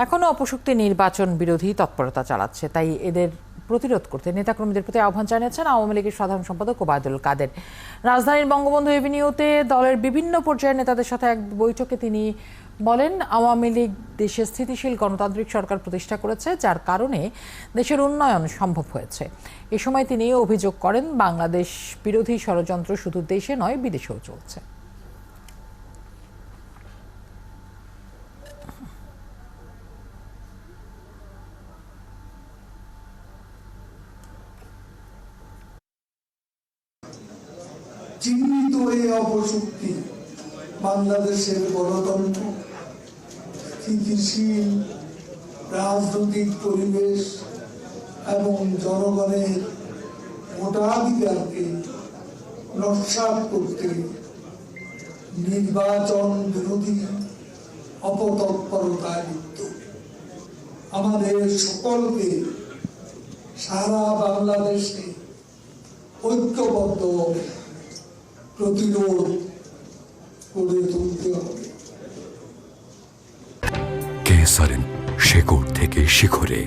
এখনো অপশক্তি নির্বাচন বিরোধী তৎপরতা চালাচ্ছে, তাই এদের প্রতিরোধ করতে নেতাকর্মীদের প্রতি আহ্বান জানিয়েছেন আওয়ামী লীগের সাধারণ সম্পাদক ওবায়দুল কাদের। রাজধানীর বঙ্গবন্ধু এভিনিউতে দলের বিভিন্ন পর্যায়ের নেতাদের সাথে এক বৈঠকে তিনি বলেন, আওয়ামী লীগ দেশে স্থিতিশীল গণতান্ত্রিক সরকার প্রতিষ্ঠা করেছে, যার কারণে দেশের উন্নয়ন সম্ভব হয়েছে। এ সময় তিনি অভিযোগ করেন, বাংলাদেশ বিরোধী ষড়যন্ত্র শুধু দেশে নয়, বিদেশেও চলছে। চিহ্নিত এই অপশক্তি বাংলাদেশের গণতন্ত্র, স্থিতিশীল রাজনৈতিক পরিবেশ এবং জনগণের ভোটাধিকারকে নস্যাৎ করতে নির্বাচন বিরোধী অপতৎপরতায় লিপ্ত। আমাদের সকলকে সারা বাংলাদেশে ঐক্যবদ্ধ প্রতিরোধ করে তুলতে হবে। কেএসআরএম শেকড় থেকে শিখরে।